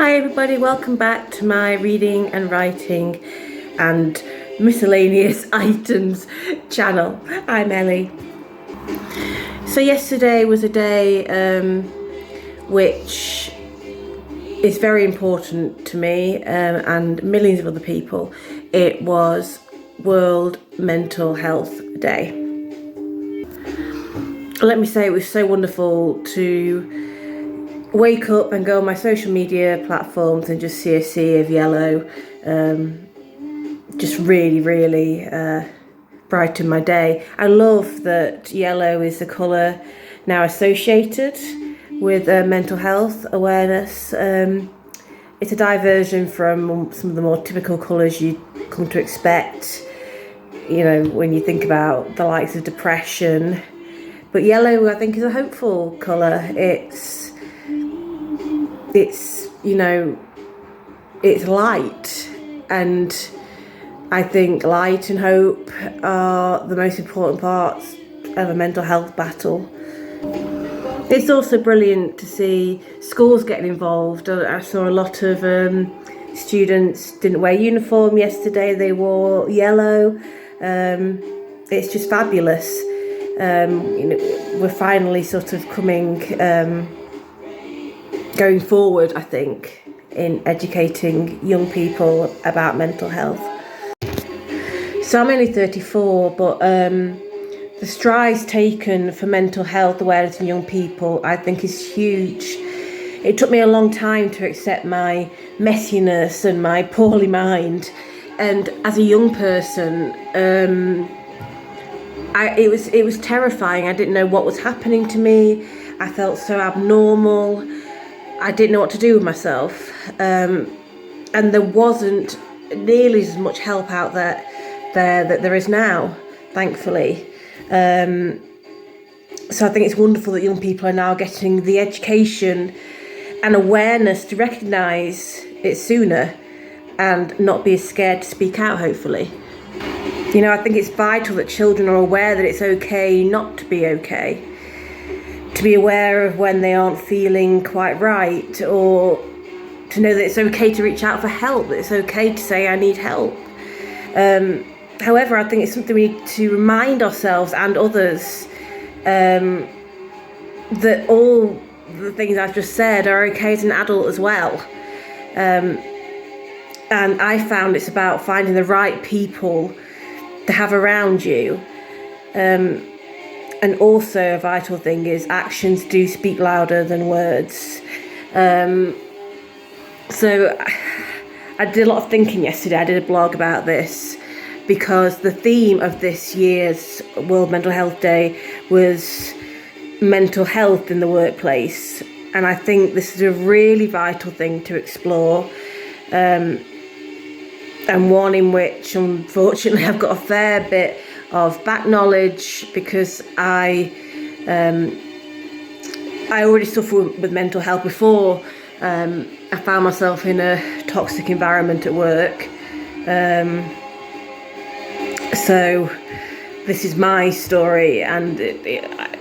Hi everybody, welcome back to my reading and writing and miscellaneous items channel. I'm Ellie. So yesterday was a day which is very important to me and millions of other people. It was World Mental Health Day. Let me say it was so wonderful to wake up and go on my social media platforms and just see a sea of yellow. Just really brightened my day. I love that yellow is the colour now associated with mental health awareness. It's a diversion from some of the more typical colours you come to expect, you know, when you think about the likes of depression. But yellow, I think, is a hopeful colour. It's you know, it's light, and I think light and hope are the most important parts of a mental health battle. It's also brilliant to see schools getting involved. I saw a lot of students didn't wear uniform yesterday, they wore yellow. It's just fabulous. You know, we're finally sort of going forward, I think, in educating young people about mental health. So I'm only 34, but the strides taken for mental health awareness in young people, I think, is huge. It took me a long time to accept my messiness and my poorly mind, and as a young person, it was terrifying. I didn't know what was happening to me. I felt so abnormal. I didn't know what to do with myself, and there wasn't nearly as much help out there that there is now, thankfully. So I think it's wonderful that young people are now getting the education and awareness to recognise it sooner and not be scared to speak out, hopefully. You know, I think it's vital that children are aware that it's okay not to be okay. To be aware of when they aren't feeling quite right, or to know that it's okay to reach out for help, that it's okay to say I need help. However, I think it's something we need to remind ourselves and others that all the things I've just said are okay as an adult as well. And I found it's about finding the right people to have around you. And also a vital thing is actions do speak louder than words. So I did a lot of thinking yesterday. I did a blog about this because the theme of this year's World Mental Health Day was mental health in the workplace. And I think this is a really vital thing to explore. And one in which, unfortunately, I've got a fair bit of back knowledge because I already suffered with mental health before. I found myself in a toxic environment at work. So this is my story, and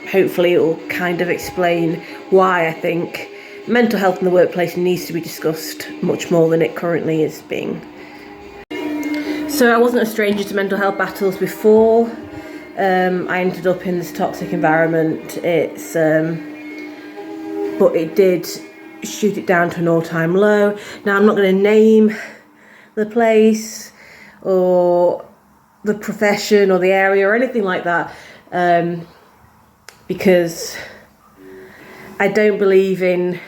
hopefully it will kind of explain why I think mental health in the workplace needs to be discussed much more than it currently is being. So I wasn't a stranger to mental health battles before. I ended up in this toxic environment. But it did shoot it down to an all-time low. Now, I'm not going to name the place or the profession or the area or anything like that, because I don't believe in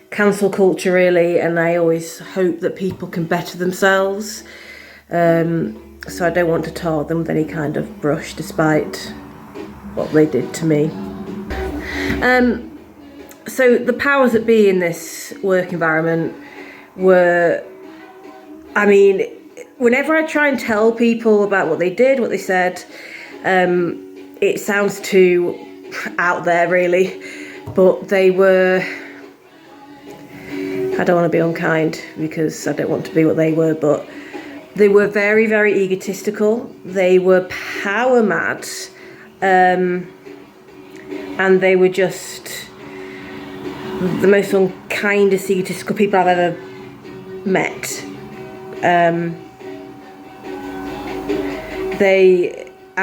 cancel culture, really, and I always hope that people can better themselves. So I don't want to tar them with any kind of brush, despite what they did to me. So the powers that be in this work environment were, I mean, whenever I try and tell people about what they did, what they said, it sounds too out there, really. But they were, I don't want to be unkind because I don't want to be what they were, but they were very egotistical. They were power mad, and they were just the most unkind kindest people I've ever met.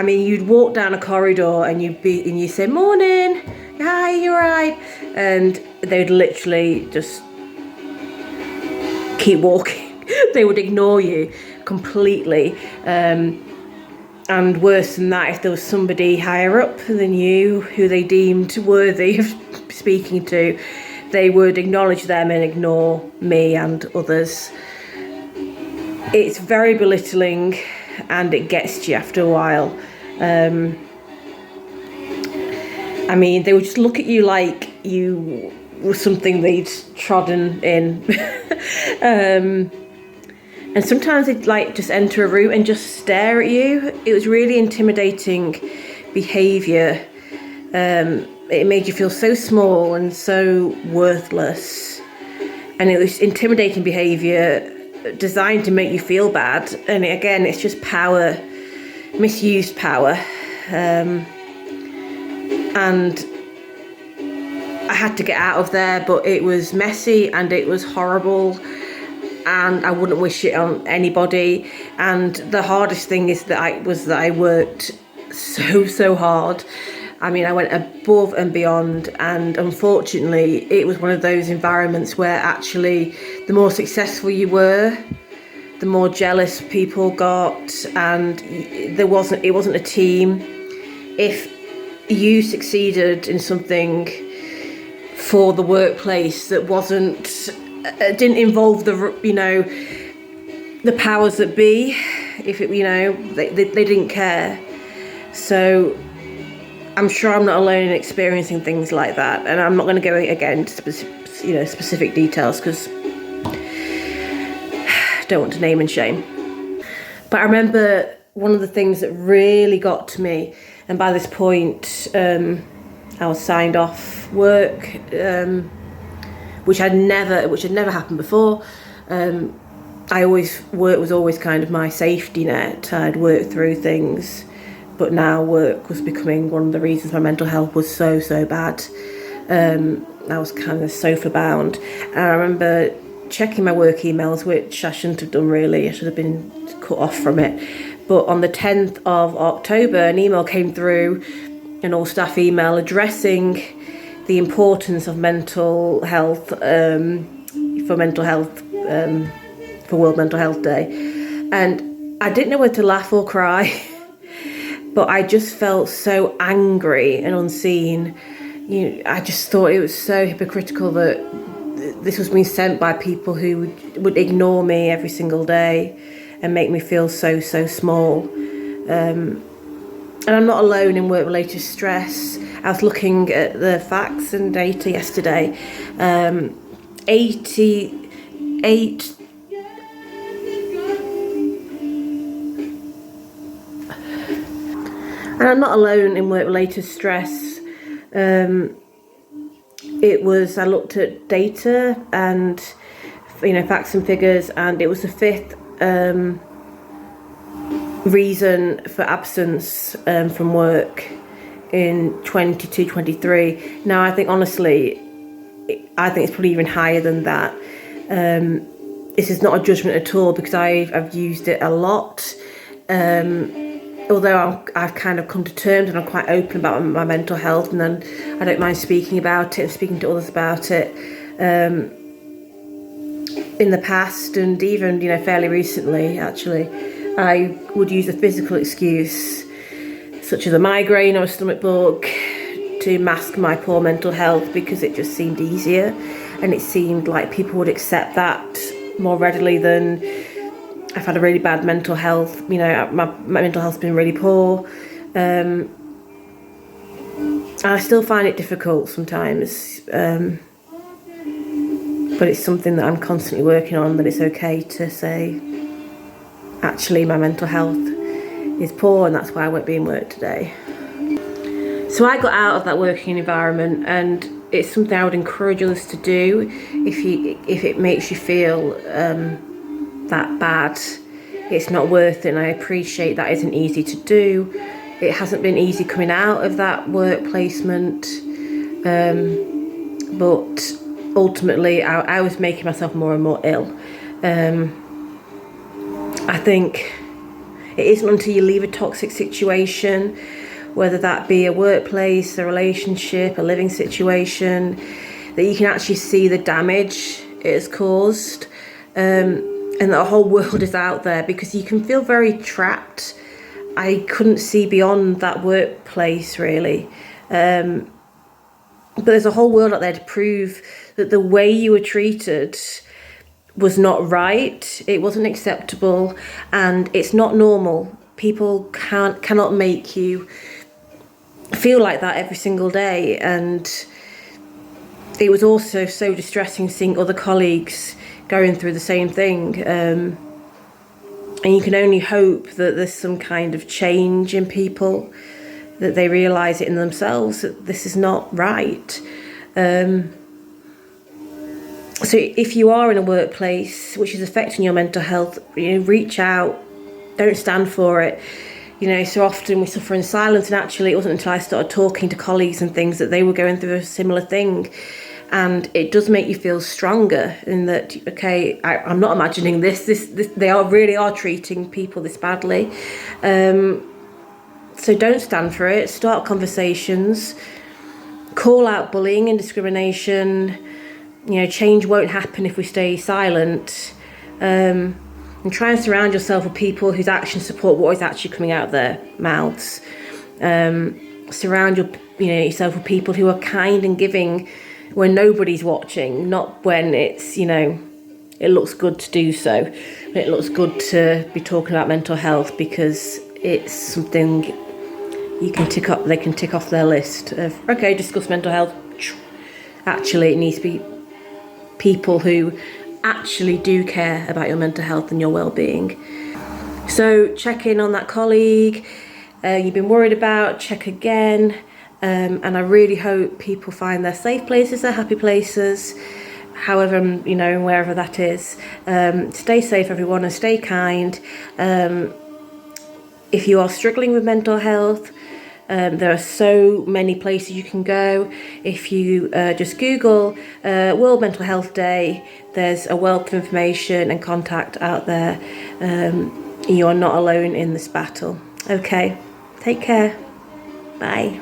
You'd walk down a corridor and you'd say, "Morning, hi, you're right," and they'd literally just keep walking. They would ignore you completely. And worse than that, if there was somebody higher up than you who they deemed worthy of speaking to, they would acknowledge them and ignore me and others. It's very belittling, and it gets to you after a while. They would just look at you like you were something they'd trodden in. And sometimes they'd just enter a room and just stare at you. It was really intimidating behaviour. It made you feel so small and so worthless. And it was intimidating behaviour designed to make you feel bad. And again, it's just power, misused power. And I had to get out of there, but it was messy and it was horrible. And I wouldn't wish it on anybody. And the hardest thing is that I worked so hard. I went above and beyond, and unfortunately it was one of those environments where actually the more successful you were, the more jealous people got, and it wasn't a team. If you succeeded in something for the workplace that didn't involve the powers that be, if it they didn't care. So I'm sure I'm not alone in experiencing things like that, and I'm not going to go again into specific details because I don't want to name and shame. But I remember one of the things that really got to me, and by this point I was signed off work, which had never happened before. Work was always kind of my safety net. I'd worked through things, but now work was becoming one of the reasons my mental health was so bad. I was kind of sofa bound, and I remember checking my work emails, which I shouldn't have done really. I should have been cut off from it. But on the 10th of October, an email came through, an all staff email addressing the importance of mental health for World Mental Health Day. And I didn't know whether to laugh or cry, but I just felt so angry and unseen. I just thought it was so hypocritical that this was being sent by people who would ignore me every single day and make me feel so small. And I'm not alone in work-related stress. I was looking at the facts and data yesterday. 88... And I'm not alone in work-related stress. I looked at data and, facts and figures, and it was the fifth reason for absence from work in 22-23. Now, I think honestly, it's probably even higher than that. This is not a judgment at all, because I've used it a lot. Although I've kind of come to terms and I'm quite open about my mental health, and then I don't mind speaking about it and speaking to others about it. In the past, and even fairly recently, actually, I would use a physical excuse, such as a migraine or a stomach bug, to mask my poor mental health, because it just seemed easier, and it seemed like people would accept that more readily than I've had a really bad mental health. My mental health's been really poor. And I still find it difficult sometimes. But it's something that I'm constantly working on, that it's okay to say, actually, my mental health is poor and that's why I won't be in work today. So I got out of that working environment, and it's something I would encourage others to do if it makes you feel that bad. It's not worth it, and I appreciate that isn't easy to do. It hasn't been easy coming out of that work placement, but ultimately I was making myself more and more ill. I think it isn't until you leave a toxic situation, whether that be a workplace, a relationship, a living situation, that you can actually see the damage it has caused, and the whole world is out there, because you can feel very trapped. I couldn't see beyond that workplace, really. But there's a whole world out there to prove that the way you were treated was not right, it wasn't acceptable, and it's not normal. People cannot make you feel like that every single day. And it was also so distressing seeing other colleagues going through the same thing. And you can only hope that there's some kind of change in people, that they realise it in themselves, that this is not right. So if you are in a workplace which is affecting your mental health, reach out. Don't stand for it. So often we suffer in silence, and actually it wasn't until I started talking to colleagues and things that they were going through a similar thing. And it does make you feel stronger in that, okay, I'm not imagining this, they really are treating people this badly. So don't stand for it. Start conversations. Call out bullying and discrimination. Change won't happen if we stay silent. And try and surround yourself with people whose actions support what is actually coming out of their mouths. Surround yourself with people who are kind and giving when nobody's watching, not when it's, it looks good to do so. It looks good to be talking about mental health because it's something they can tick off their list of, okay, discuss mental health. Actually, it needs to be people who actually do care about your mental health and your well-being. So check in on that colleague you've been worried about, check again. And I really hope people find their safe places, their happy places, however, wherever that is. Stay safe, everyone, and stay kind. If you are struggling with mental health, there are so many places you can go. If you just Google World Mental Health Day, there's a wealth of information and contact out there. You are not alone in this battle. Okay, take care. Bye.